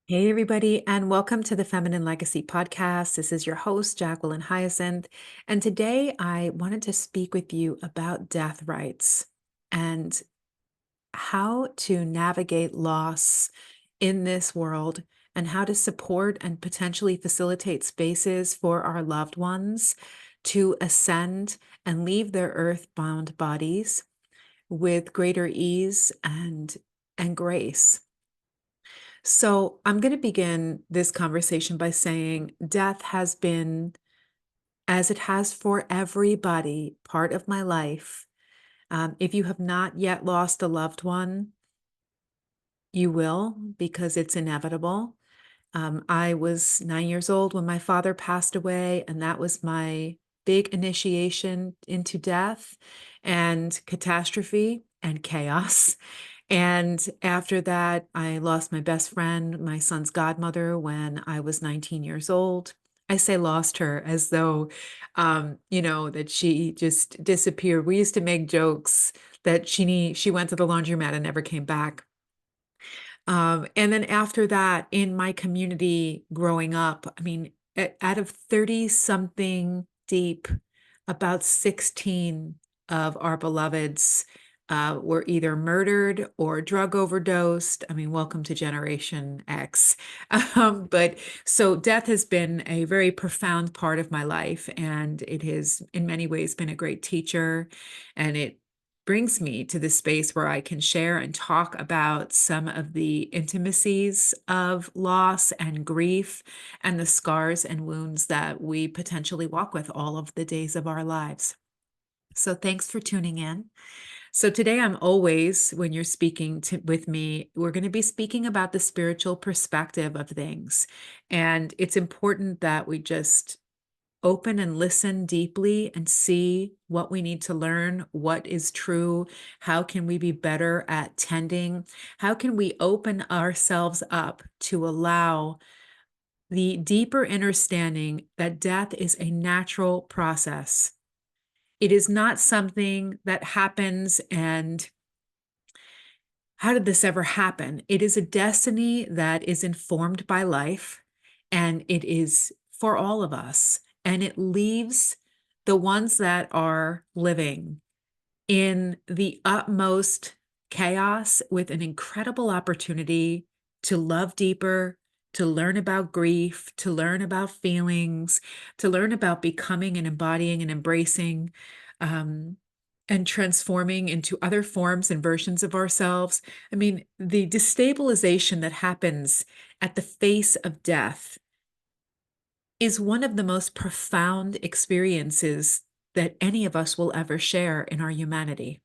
Hey, everybody, and welcome to the Feminine Legacy Podcast. This is your host, Jacqueline Hyacinth. And today I wanted to speak with you about death rites and how to navigate loss in this world and how to support and potentially facilitate spaces for our loved ones to ascend and leave their earth-bound bodies with greater ease and grace. So, I'm going to begin this conversation by saying death has been, as it has for everybody, part of my life. If you have not yet lost a loved one, you will because it's inevitable. I was 9 years old when my father passed away, and that was my big initiation into death and catastrophe and chaos. And after that, I lost my best friend, my son's godmother, when I was 19 years old. I say lost her as though, that she just disappeared. We used to make jokes that she went to the laundromat and never came back. And then after that, in my community growing up, I mean, out of 30 something deep, about 16 of our beloveds were either murdered or drug overdosed. I mean, welcome to Generation X. But so death has been a very profound part of my life, and it has, in many ways, been a great teacher. And it brings me to the space where I can share and talk about some of the intimacies of loss and grief and the scars and wounds that we potentially walk with all of the days of our lives. So thanks for tuning in. So today I'm always, when you're speaking with me, we're going to be speaking about the spiritual perspective of things. And it's important that we just open and listen deeply and see what we need to learn, what is true, how can we be better at tending, how can we open ourselves up to allow the deeper understanding that death is a natural process. It is not something that happens and how did this ever happen? It is a destiny that is informed by life, and it is for all of us. And it leaves the ones that are living in the utmost chaos with an incredible opportunity to love deeper, to learn about grief, to learn about feelings, to learn about becoming and embodying and embracing um, and transforming into other forms and versions of ourselves. I mean, the destabilization that happens at the face of death is one of the most profound experiences that any of us will ever share in our humanity.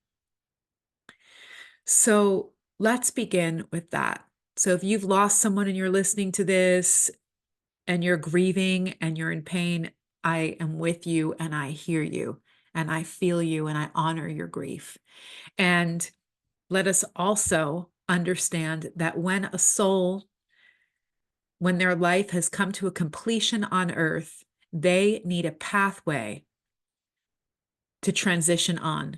So let's begin with that. So if you've lost someone and you're listening to this and you're grieving and you're in pain, I am with you and I hear you and I feel you and I honor your grief. And let us also understand that when their life has come to a completion on earth, they need a pathway to transition on.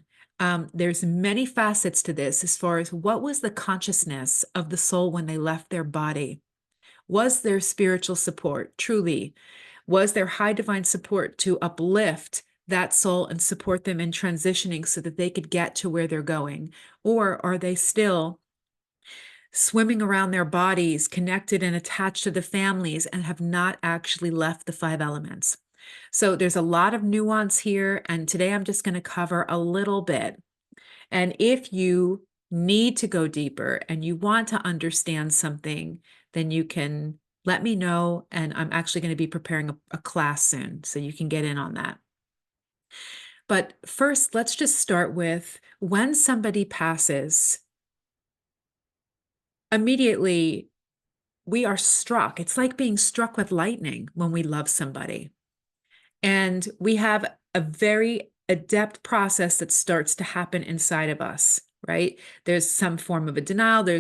There's many facets to this as far as what was the consciousness of the soul when they left their body? Was there spiritual support, truly? Was there high divine support to uplift that soul and support them in transitioning so that they could get to where they're going? Or are they still swimming around their bodies, connected and attached to the families, and have not actually left the five elements? So there's a lot of nuance here, and today I'm just going to cover a little bit. And if you need to go deeper and you want to understand something, then you can let me know, and I'm actually going to be preparing a class soon, so you can get in on that. But first, let's just start with when somebody passes, immediately we are struck. It's like being struck with lightning when we love somebody. And we have a very adept process that starts to happen inside of us, right? There's some form of a denial. They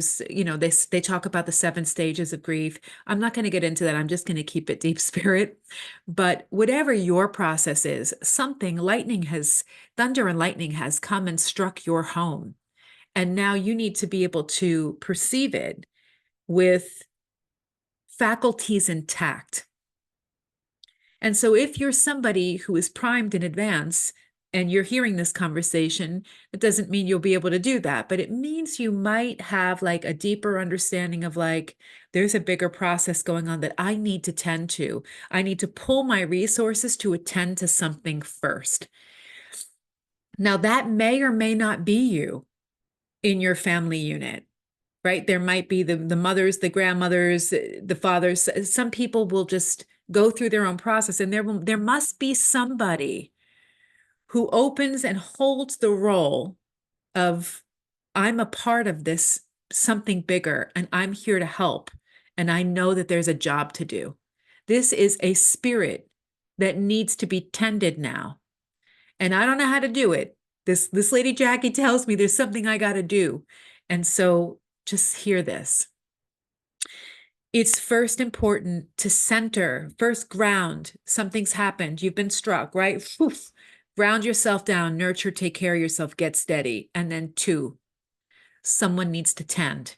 talk about the 7 stages of grief. I'm not going to get into that. I'm just going to keep it deep spirit. But whatever your process is, thunder and lightning has come and struck your home. And now you need to be able to perceive it with faculties intact. And so if you're somebody who is primed in advance and you're hearing this conversation, it doesn't mean you'll be able to do that, but it means you might have like a deeper understanding of like, there's a bigger process going on that I need to tend to. I need to pull my resources to attend to something first. Now, that may or may not be you in your family unit, right? There might be the mothers, the grandmothers, the fathers. Some people will just go through their own process, and there must be somebody who opens and holds the role of, I'm a part of this something bigger, and I'm here to help, and I know that there's a job to do. This is a spirit that needs to be tended now, and I don't know how to do it. This lady Jackie tells me there's something I got to do, and so just hear this. It's first important to center, first ground. Something's happened. You've been struck, right? Oof. Ground yourself down, nurture, take care of yourself, get steady. And then 2, someone needs to tend.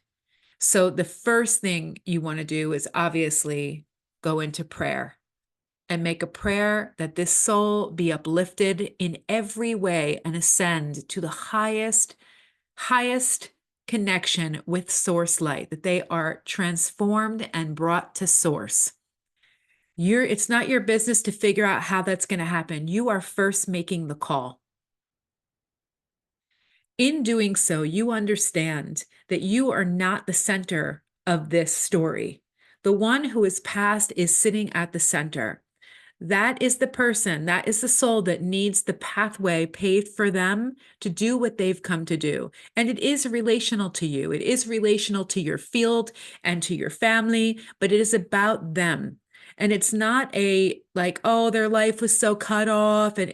So the first thing you want to do is obviously go into prayer and make a prayer that this soul be uplifted in every way and ascend to the highest connection with source light, that they are transformed and brought to source. It's not your business to figure out how that's going to happen. You are first making the call. In doing so, you understand that you are not the center of this story. The one who is past is sitting at the center. That is the person, that is the soul that needs the pathway paved for them to do what they've come to do. And it is relational to you. It is relational to your field and to your family, but it is about them. And it's not a like, oh, their life was so cut off, and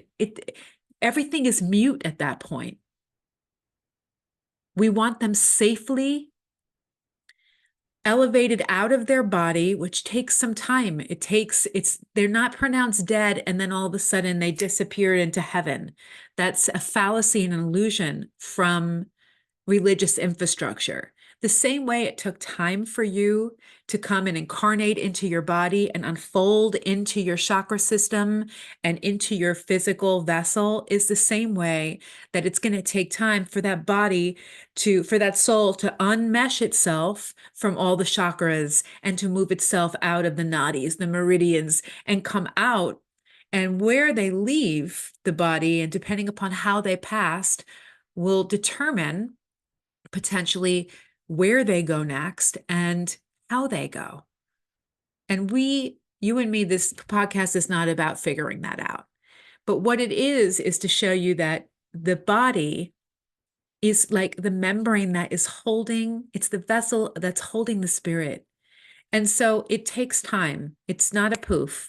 everything is mute at that point. We want them safely elevated out of their body, which takes some time. They're not pronounced dead and then all of a sudden they disappeared into heaven. That's a fallacy and an illusion from religious infrastructure. The same way it took time for you to come and incarnate into your body and unfold into your chakra system and into your physical vessel is the same way that it's going to take time for that body for that soul to unmesh itself from all the chakras and to move itself out of the nadis, the meridians, and come out. And where they leave the body, and depending upon how they passed, will determine potentially where they go next and how they go. And you and me, this podcast is not about figuring that out. But what it is to show you that the body is like the membrane that is holding, it's the vessel that's holding the spirit. And so it takes time. It's not a poof.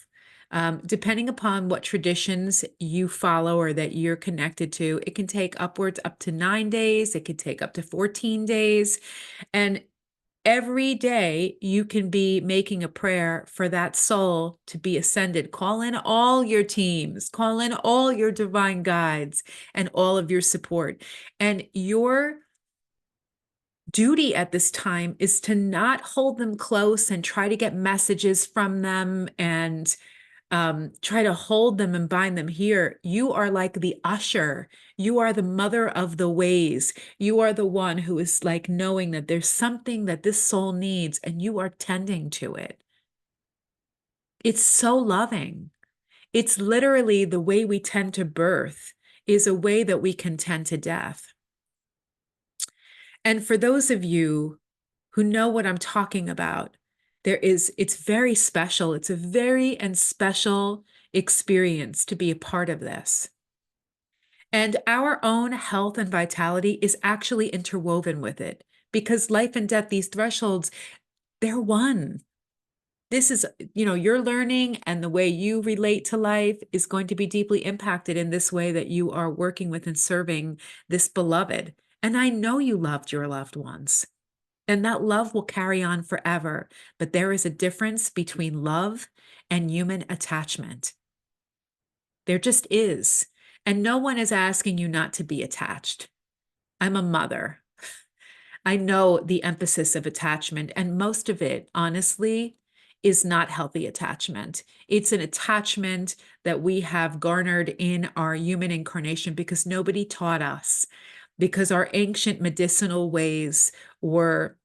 Depending upon what traditions you follow or that you're connected to, it can take upwards up to 9 days. It could take up to 14 days. And every day you can be making a prayer for that soul to be ascended. Call in all your teams, call in all your divine guides and all of your support. And your duty at this time is to not hold them close and try to get messages from them and try to hold them and bind them here. You are like the usher. You are the mother of the ways. You are the one who is like knowing that there's something that this soul needs and you are tending to it. It's so loving. It's literally the way we tend to birth is a way that we can tend to death. And for those of you who know what I'm talking about, it's very special. It's a very and special experience to be a part of this. And our own health and vitality is actually interwoven with it because life and death, these thresholds, they're one. This is, your learning and the way you relate to life is going to be deeply impacted in this way that you are working with and serving this beloved. And I know you loved your loved ones. And that love will carry on forever. But there is a difference between love and human attachment. There just is. And no one is asking you not to be attached. I'm a mother. I know the emphasis of attachment. And most of it, honestly, is not healthy attachment. It's an attachment that we have garnered in our human incarnation because nobody taught us, because our ancient medicinal ways were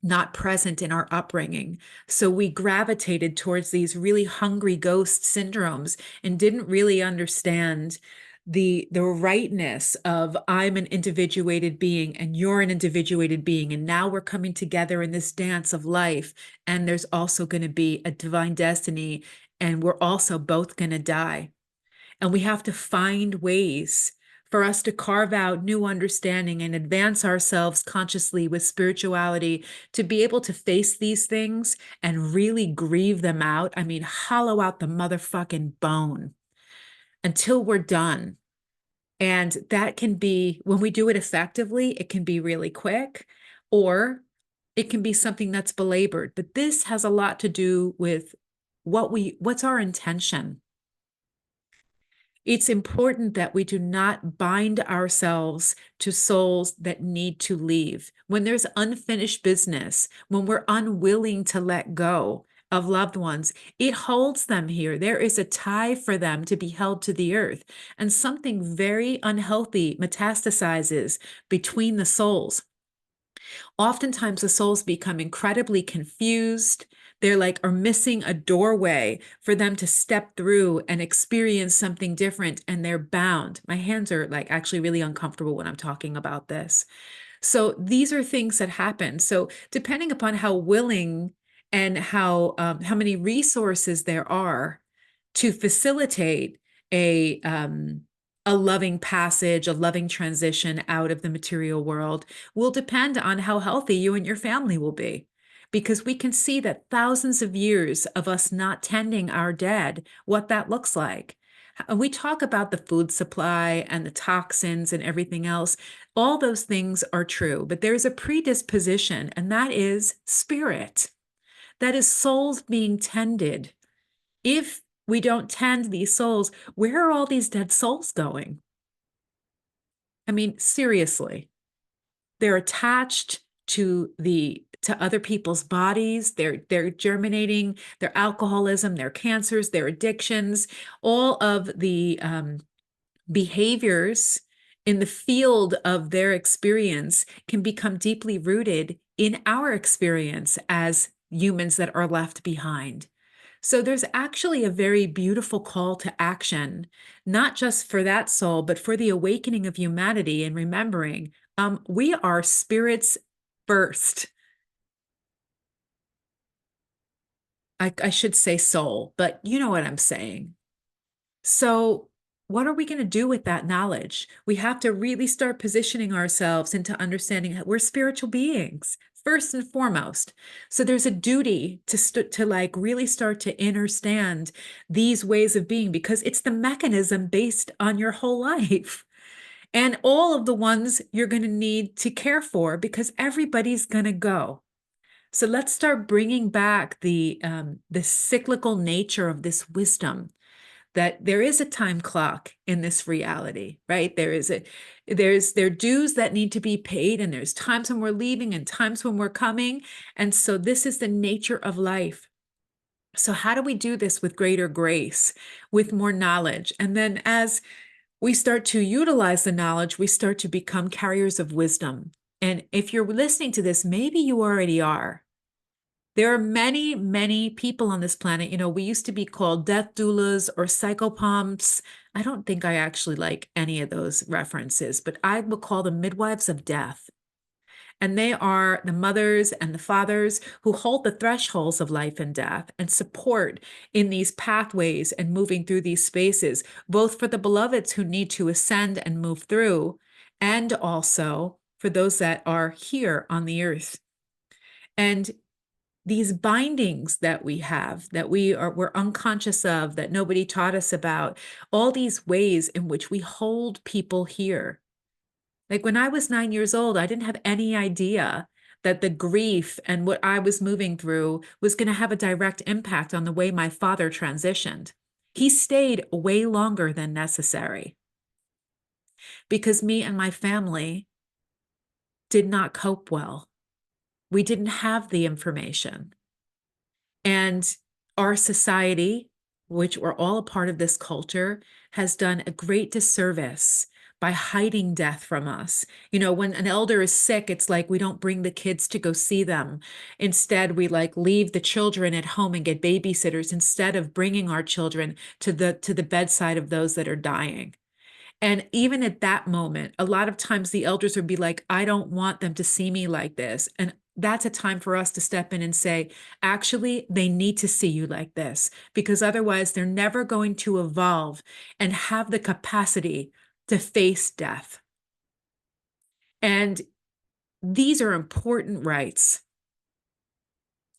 not present in our upbringing. So we gravitated towards these really hungry ghost syndromes and didn't really understand the rightness of I'm an individuated being and you're an individuated being. And now we're coming together in this dance of life. And there's also going to be a divine destiny. And we're also both going to die. And we have to find ways for us to carve out new understanding and advance ourselves consciously with spirituality to be able to face these things and really grieve them out. I mean, hollow out the motherfucking bone until we're done. And that can be, when we do it effectively, it can be really quick, or it can be something that's belabored. But this has a lot to do with what's our intention. It's important that we do not bind ourselves to souls that need to leave. When there's unfinished business, when we're unwilling to let go of loved ones, it holds them here. There is a tie for them to be held to the earth, and something very unhealthy metastasizes between the souls. Oftentimes the souls become incredibly confused. They're like are missing a doorway for them to step through and experience something different, and they're bound. My hands are like actually really uncomfortable when I'm talking about this. So these are things that happen. So depending upon how willing and how many resources there are to facilitate a loving passage, a loving transition out of the material world will depend on how healthy you and your family will be. Because we can see that thousands of years of us not tending our dead, what that looks like. And we talk about the food supply and the toxins and everything else. All those things are true, but there's a predisposition, and that is spirit. That is souls being tended. If we don't tend these souls, where are all these dead souls going? I mean, seriously, they're attached to other people's bodies. They're germinating their alcoholism, their cancers, their addictions, all of the behaviors in the field of their experience can become deeply rooted in our experience as humans that are left behind. So there's actually a very beautiful call to action, not just for that soul, but for the awakening of humanity and remembering we are spirits first. I should say soul, but you know what I'm saying. So what are we going to do with that knowledge? We have to really start positioning ourselves into understanding that we're spiritual beings first and foremost. So there's a duty to like really start to understand these ways of being, because it's the mechanism based on your whole life and all of the ones you're going to need to care for, because everybody's going to go. So let's start bringing back the cyclical nature of this wisdom, that there is a time clock in this reality, right? There are dues that need to be paid, and there's times when we're leaving and times when we're coming. And so this is the nature of life. So how do we do this with greater grace, with more knowledge? And then as we start to utilize the knowledge, we start to become carriers of wisdom. And if you're listening to this, maybe you already are. There are many, many people on this planet. You know, we used to be called death doulas or psychopomps. I don't think I actually like any of those references, but I will call them midwives of death. And they are the mothers and the fathers who hold the thresholds of life and death and support in these pathways and moving through these spaces, both for the beloveds who need to ascend and move through, and also for those that are here on the earth. And these bindings that we have, that we're unconscious of, that nobody taught us about, all these ways in which we hold people here. Like when I was 9 years old, I didn't have any idea that the grief and what I was moving through was going to have a direct impact on the way my father transitioned. He stayed way longer than necessary because me and my family did not cope well. We didn't have the information. And our society, which we're all a part of this culture, has done a great disservice by hiding death from us. You know, when an elder is sick, it's like we don't bring the kids to go see them. Instead, we like leave the children at home and get babysitters instead of bringing our children to the bedside of those that are dying. And even at that moment, a lot of times the elders would be like, I don't want them to see me like this. And that's a time for us to step in and say, actually, they need to see you like this, because otherwise they're never going to evolve and have the capacity to face death. And these are important rights.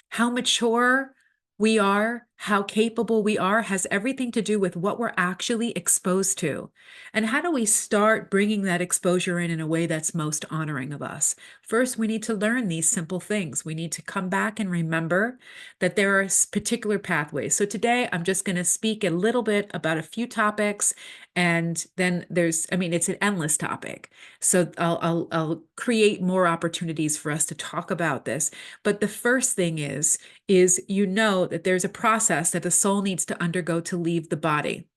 How mature we are, how capable we are, has everything to do with what we're actually exposed to. And how do we start bringing that exposure in a way that's most honoring of us? First, we need to learn these simple things. We need to come back and remember that there are particular pathways. So today, I'm just going to speak a little bit about a few topics. And then it's an endless topic. So I'll create more opportunities for us to talk about this. But the first thing is you know that there's a process that the soul needs to undergo to leave the body.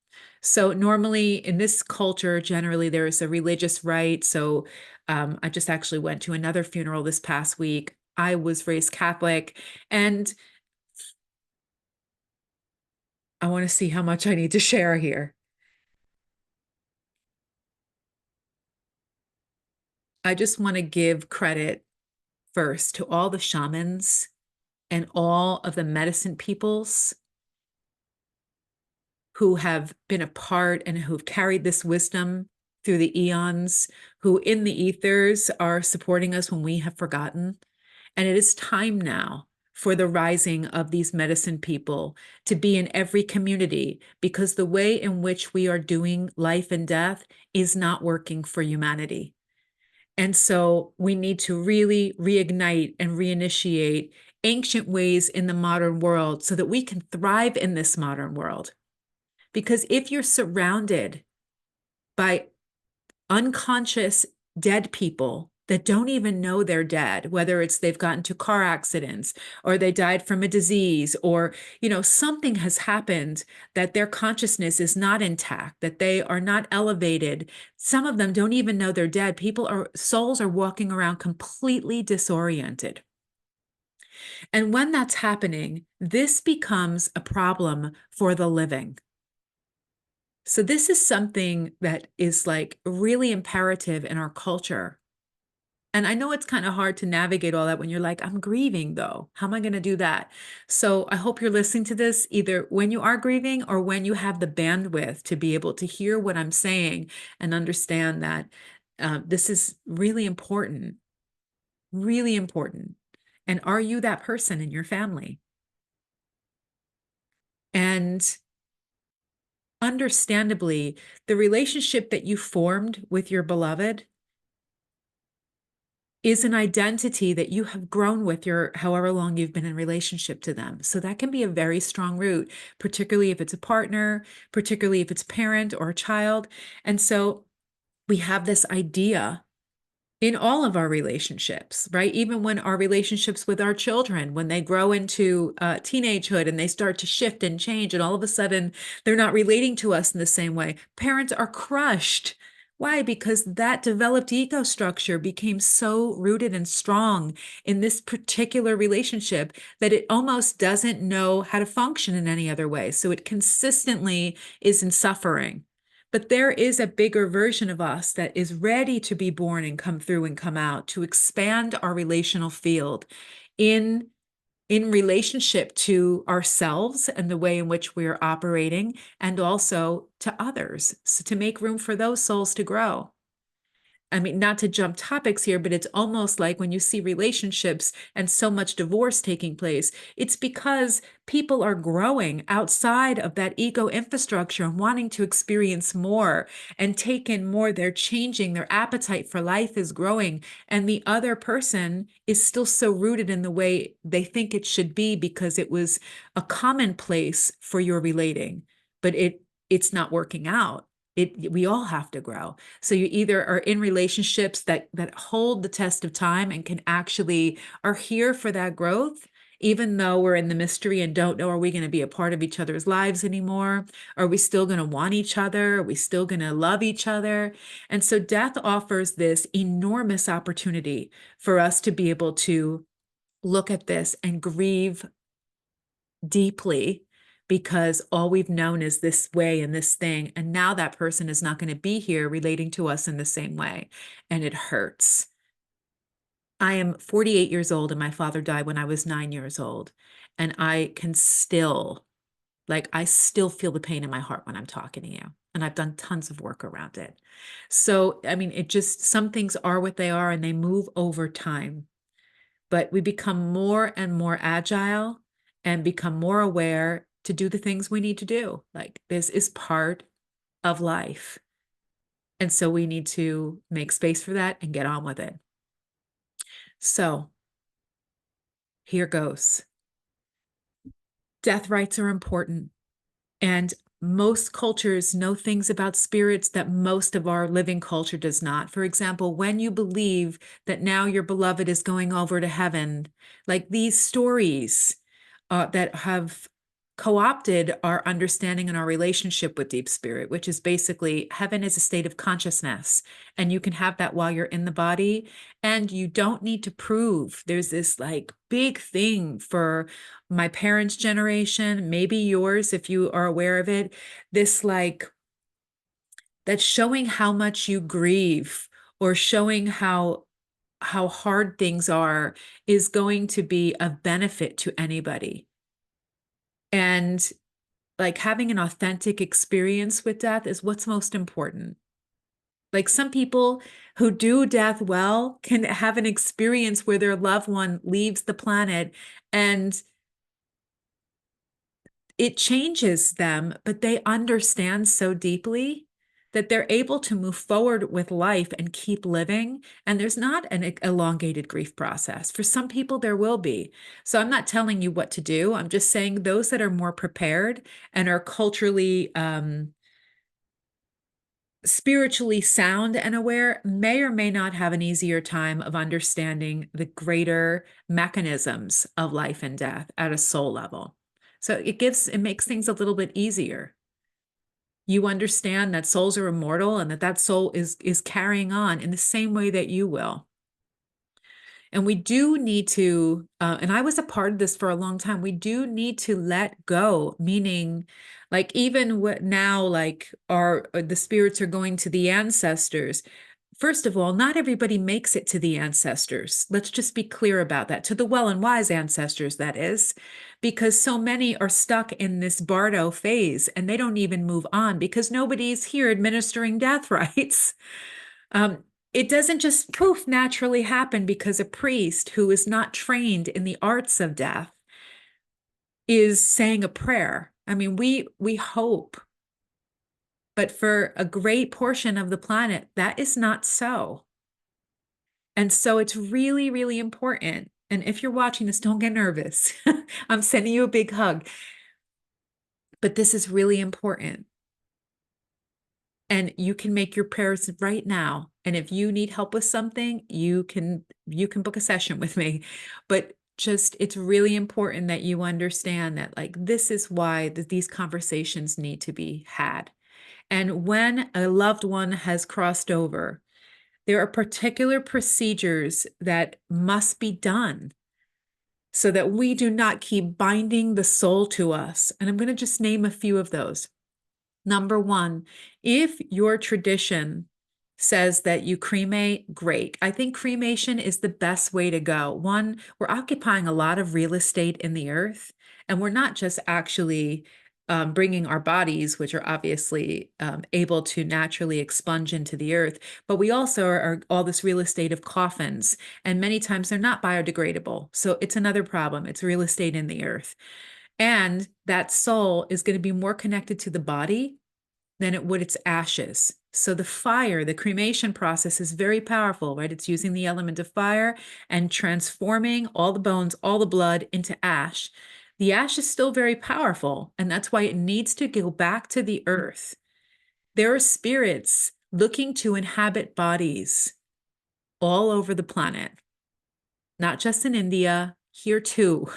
So normally in this culture, generally there's a religious rite. So I just actually went to another funeral this past week. I was raised Catholic, and I want to see how much I need to share here. I just want to give credit first to all the shamans and all of the medicine peoples who have been a part and who've carried this wisdom through the eons, who in the ethers are supporting us when we have forgotten. And it is time now for the rising of these medicine people to be in every community, because the way in which we are doing life and death is not working for humanity. And so we need to really reignite and reinitiate ancient ways in the modern world so that we can thrive in this modern world. Because if you're surrounded by unconscious dead people that don't even know they're dead, whether it's they've gotten into car accidents or they died from a disease, or, you know, something has happened that their consciousness is not intact, that they are not elevated. Some of them don't even know they're dead. Souls are walking around completely disoriented. And when that's happening, this becomes a problem for the living. So this is something that is like really imperative in our culture. And I know it's kind of hard to navigate all that when you're like, I'm grieving though. How am I going to do that? So I hope you're listening to this either when you are grieving or when you have the bandwidth to be able to hear what I'm saying and understand that this is really important, really important. And are you that person in your family? And understandably, the relationship that you formed with your beloved is an identity that you have grown with your however long you've been in relationship to them. So that can be a very strong root, particularly if it's a partner, particularly if it's a parent or a child. And so we have this idea in all of our relationships, right? Even when our relationships with our children, when they grow into teenagehood and they start to shift and change, and all of a sudden they're not relating to us in the same way, parents are crushed. Why? Because that developed ego structure became so rooted and strong in this particular relationship that it almost doesn't know how to function in any other way. So it consistently is in suffering. But there is a bigger version of us that is ready to be born and come through and come out to expand our relational field in relationship to ourselves and the way in which we are operating, and also to others, so to make room for those souls to grow. I mean, not to jump topics here, but it's almost like when you see relationships and so much divorce taking place, it's because people are growing outside of that ego infrastructure and wanting to experience more and take in more. They're changing, their appetite for life is growing, and the other person is still so rooted in the way they think it should be because it was a commonplace for your relating, but it's not working out. We all have to grow. So you either are in relationships that hold the test of time and can actually are here for that growth even though we're in the mystery and don't know, are we going to be a part of each other's lives anymore? Are we still going to want each other? Are we still going to love each other? And so death offers this enormous opportunity for us to be able to look at this and grieve deeply, because all we've known is this way and this thing. And now that person is not going to be here relating to us in the same way. And it hurts. I am 48 years old and my father died when I was 9 years old. And I can still, I still feel the pain in my heart when I'm talking to you. And I've done tons of work around it. So, I mean, it just, some things are what they are and they move over time. But we become more and more agile and become more aware to do the things we need to do. Like, this is part of life. And so we need to make space for that and get on with it. So here goes. Death rites are important. And most cultures know things about spirits that most of our living culture does not. For example, when you believe that now your beloved is going over to heaven, like these stories that have co-opted our understanding and our relationship with deep spirit, which is basically heaven is a state of consciousness, and you can have that while you're in the body, and you don't need to prove. There's this like big thing for my parents' generation, maybe yours if you are aware of it, this like that's showing how much you grieve or showing how hard things are is going to be of benefit to anybody. And like having an authentic experience with death is what's most important. Like some people who do death well can have an experience where their loved one leaves the planet and it changes them, but they understand so deeply that they're able to move forward with life and keep living. And there's not an elongated grief process. For some people, there will be. So I'm not telling you what to do. I'm just saying those that are more prepared and are culturally, spiritually sound and aware may or may not have an easier time of understanding the greater mechanisms of life and death at a soul level. So it makes things a little bit easier. You understand that souls are immortal and that soul is carrying on in the same way that you will. And we do need to, and I was a part of this for a long time, we do need to let go, meaning like even now, like the spirits are going to the ancestors. First of all, not everybody makes it to the ancestors. Let's just be clear about that. To the well and wise ancestors, that is, because so many are stuck in this bardo phase and they don't even move on because nobody's here administering death rites. It doesn't just poof naturally happen because a priest who is not trained in the arts of death is saying a prayer. I mean, we hope, but for a great portion of the planet, that is not so. And so it's really, really important. And if you're watching this, don't get nervous. I'm sending you a big hug. But this is really important. And you can make your prayers right now. And if you need help with something, you can book a session with me. But just, it's really important that you understand that like, this is why these conversations need to be had. And when a loved one has crossed over, there are particular procedures that must be done so that we do not keep binding the soul to us. And I'm going to just name a few of those. Number one, if your tradition says that you cremate, great. I think cremation is the best way to go. One, we're occupying a lot of real estate in the earth, and we're not just actually bringing our bodies, which are obviously able to naturally expunge into the earth, but we also are all this real estate of coffins, and many times they're not biodegradable. So it's another problem. It's real estate in the earth. And that soul is going to be more connected to the body than it would its ashes. So the fire, the cremation process is very powerful, right? It's using the element of fire and transforming all the bones, all the blood into ash. The ash is still very powerful, and that's why it needs to go back to the earth. There are spirits looking to inhabit bodies all over the planet, not just in India, here too.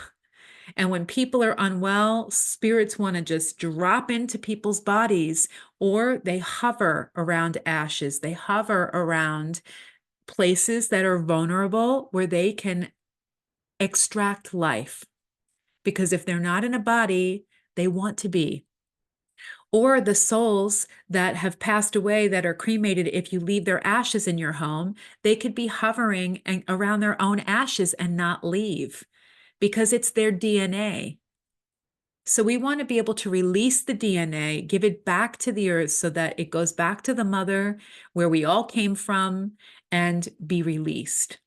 And when people are unwell, spirits want to just drop into people's bodies, or they hover around ashes. They hover around places that are vulnerable where they can extract life. Because if they're not in a body, they want to be. Or the souls that have passed away that are cremated, if you leave their ashes in your home, they could be hovering around their own ashes and not leave because it's their DNA. So we want to be able to release the DNA, give it back to the earth so that it goes back to the mother where we all came from and be released.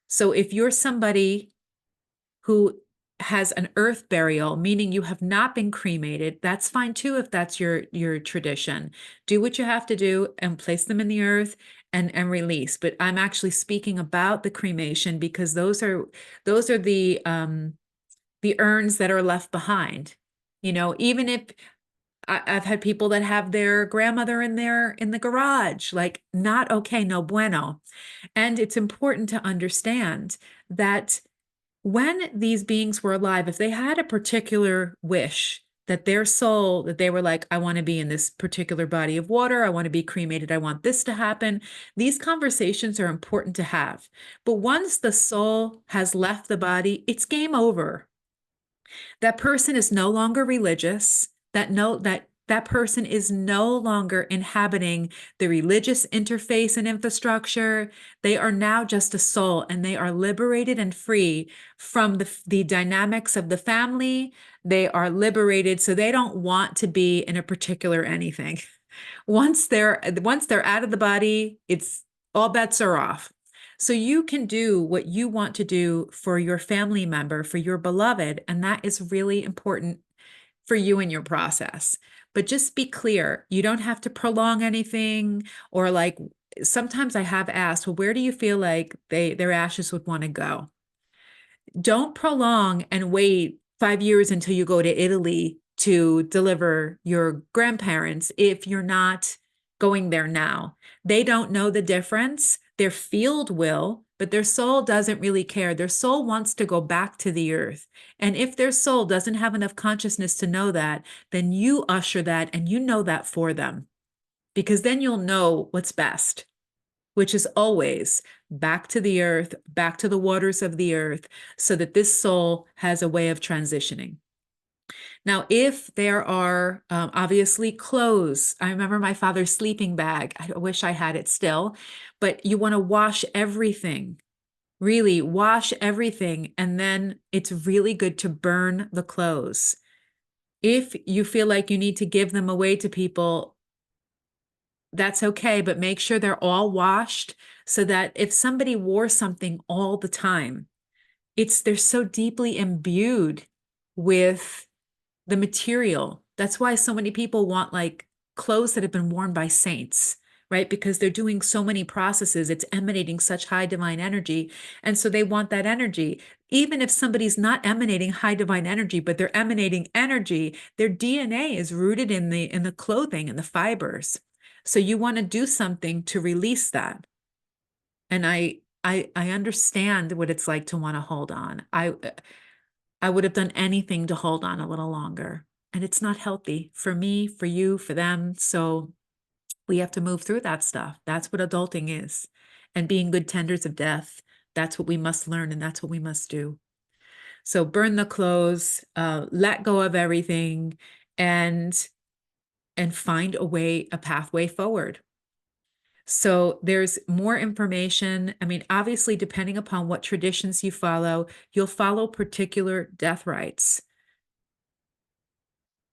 So if you're somebody who has an earth burial, meaning you have not been cremated, that's fine too if that's your tradition. Do what you have to do and place them in the earth and release. But I'm actually speaking about the cremation because those are the urns that are left behind. You know, even if I've had people that have their grandmother in the garage, like not okay, no bueno. And it's important to understand that when these beings were alive, if they had a particular wish that their soul, that they were like, I want to be in this particular body of water, I want to be cremated, I want this to happen, these conversations are important to have. But once the soul has left the body, it's game over. That person is no longer religious, that person is no longer inhabiting the religious interface and infrastructure. They are now just a soul, and they are liberated and free from the dynamics of the family. They are liberated, so they don't want to be in a particular anything. Once they're out of the body, it's all bets are off. So you can do what you want to do for your family member, for your beloved, and that is really important for you in your process. But just be clear, you don't have to prolong anything, or like sometimes I have asked, well, where do you feel like their ashes would want to go? Don't prolong and wait 5 years until you go to Italy to deliver your grandparents if you're not going there now. They don't know the difference. Their field will, but their soul doesn't really care. Their soul wants to go back to the earth. And if their soul doesn't have enough consciousness to know that, then you usher that and you know that for them, because then you'll know what's best, which is always back to the earth, back to the waters of the earth, so that this soul has a way of transitioning. Now, if there are obviously clothes, I remember my father's sleeping bag. I wish I had it still, but you want to wash everything, really wash everything. And then it's really good to burn the clothes. If you feel like you need to give them away to people, that's okay, but make sure they're all washed so that if somebody wore something all the time, they're so deeply imbued with the material. That's why so many people want like clothes that have been worn by saints, right? Because they're doing so many processes, it's emanating such high divine energy. And so they want that energy. Even if somebody's not emanating high divine energy, but they're emanating energy, their DNA is rooted in the clothing and the fibers. So you want to do something to release that. And I understand what it's like to want to hold on. I would have done anything to hold on a little longer. And it's not healthy for me, for you, for them. So we have to move through that stuff. That's what adulting is. And being good tenders of death, that's what we must learn and that's what we must do. So burn the clothes, let go of everything, and find a pathway forward. So there's more information. I mean, obviously, depending upon what traditions you follow, you'll follow particular death rites.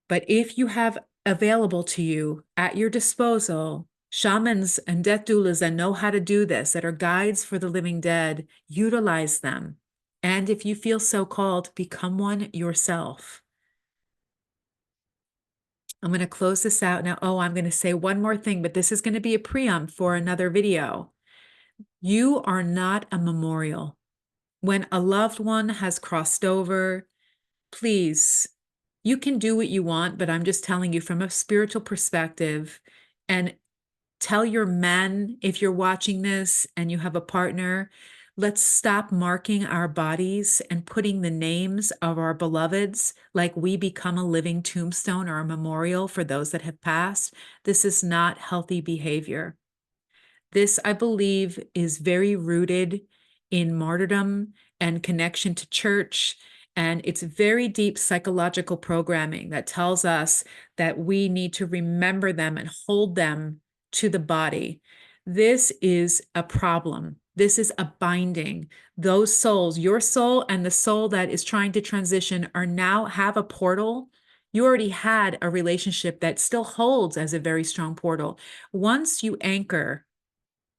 But if you have available to you at your disposal shamans and death doulas that know how to do this, that are guides for the living dead, utilize them. And if you feel so called, become one yourself. I'm going to close this out now. Oh, I'm going to say one more thing, but this is going to be a preamp for another video. You are not a memorial. When a loved one has crossed over, please, you can do what you want, but I'm just telling you from a spiritual perspective, and tell your men, if you're watching this and you have a partner, Let's stop marking our bodies and putting the names of our beloveds like we become a living tombstone or a memorial for those that have passed. This is not healthy behavior. This, I believe, is very rooted in martyrdom and connection to church. And it's very deep psychological programming that tells us that we need to remember them and hold them to the body. This is a problem. This is a binding. Those souls, your soul and the soul that is trying to transition, are now have a portal. You already had a relationship that still holds as a very strong portal. Once you anchor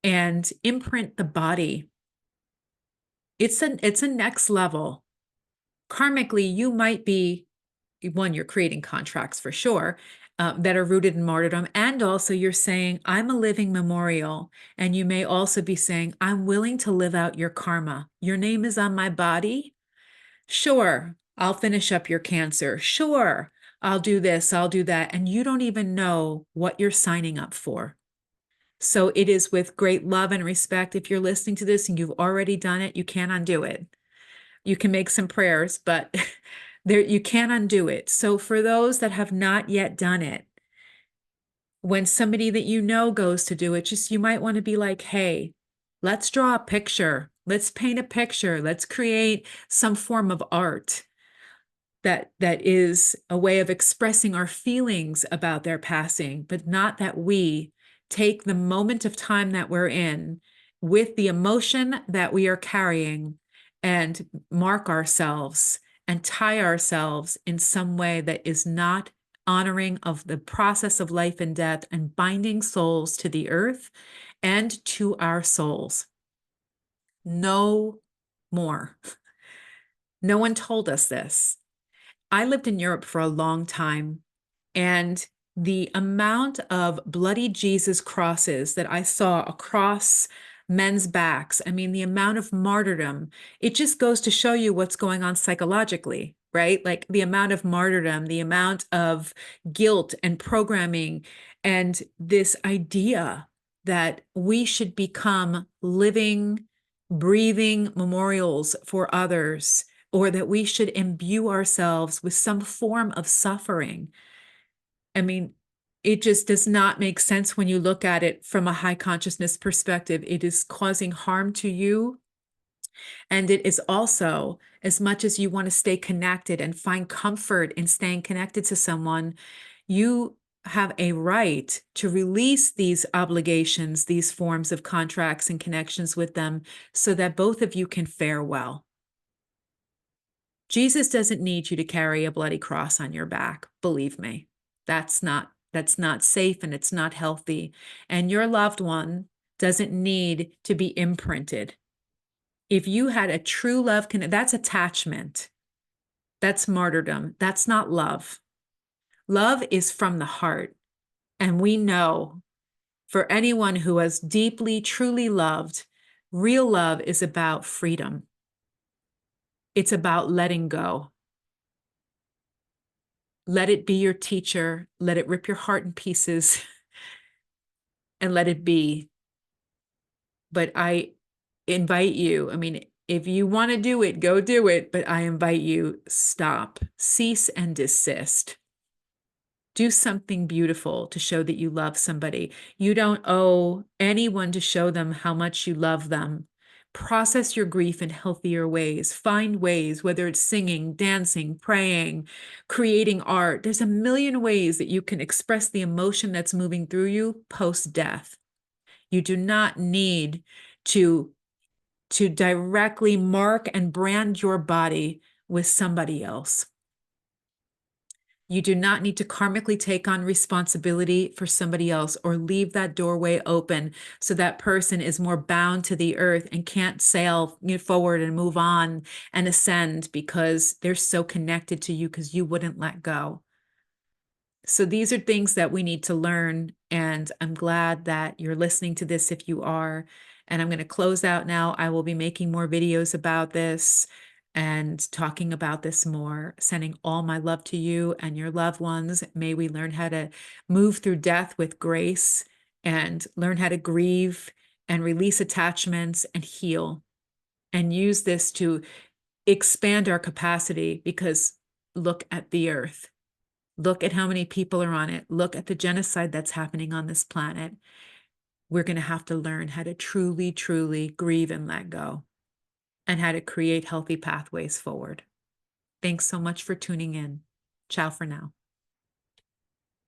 and imprint the body, it's a next level. Karmically, you might be one, you're creating contracts for sure, that are rooted in martyrdom. And also you're saying, I'm a living memorial. And you may also be saying, I'm willing to live out your karma. Your name is on my body. Sure, I'll finish up your cancer. Sure, I'll do this, I'll do that. And you don't even know what you're signing up for. So it is with great love and respect. If you're listening to this and you've already done it, you can't undo it. You can make some prayers, but there you can't undo it. So for those that have not yet done it, when somebody that you know goes to do it, just you might want to be like, hey, let's draw a picture. Let's paint a picture. Let's create some form of art that is a way of expressing our feelings about their passing, but not that we take the moment of time that we're in with the emotion that we are carrying and mark ourselves and tie ourselves in some way that is not honoring of the process of life and death and binding souls to the earth and to our souls. No more. No one told us this. I lived in Europe for a long time, and the amount of bloody Jesus crosses that I saw across men's backs, I mean, the amount of martyrdom, it just goes to show you what's going on psychologically, right? Like the amount of martyrdom, the amount of guilt and programming, and this idea that we should become living, breathing memorials for others, or that we should imbue ourselves with some form of suffering. I mean, it just does not make sense when you look at it from a high consciousness perspective. It is causing harm to you. And it is also, as much as you want to stay connected and find comfort in staying connected to someone, you have a right to release these obligations, these forms of contracts and connections with them, so that both of you can fare well. Jesus doesn't need you to carry a bloody cross on your back. Believe me, that's not safe and it's not healthy. And your loved one doesn't need to be imprinted. If you had a true love, that's attachment. That's martyrdom. That's not love. Love is from the heart. And we know for anyone who has deeply, truly loved, real love is about freedom. It's about letting go. Let it be your teacher. Let it rip your heart in pieces and let it be. But I invite you, I mean, if you want to do it, go do it. But I invite you, stop, cease and desist. Do something beautiful to show that you love somebody. You don't owe anyone to show them how much you love them. Process your grief in healthier ways. Find ways, whether it's singing, dancing, praying, creating art. There's a million ways that you can express the emotion that's moving through you post-death. You do not need to directly mark and brand your body with somebody else. You do not need to karmically take on responsibility for somebody else or leave that doorway open so that person is more bound to the earth and can't sail forward and move on and ascend because they're so connected to you because you wouldn't let go. So these are things that we need to learn, and I'm glad that you're listening to this if you are. And I'm going to close out now. I will be making more videos about this and talking about this more, sending all my love to you and your loved ones. May we learn how to move through death with grace and learn how to grieve and release attachments and heal. and use this to expand our capacity, because look at the earth. Look at how many people are on it. Look at the genocide that's happening on this planet. We're going to have to learn how to truly, truly grieve and let go, and how to create healthy pathways forward. Thanks so much for tuning in. Ciao for now.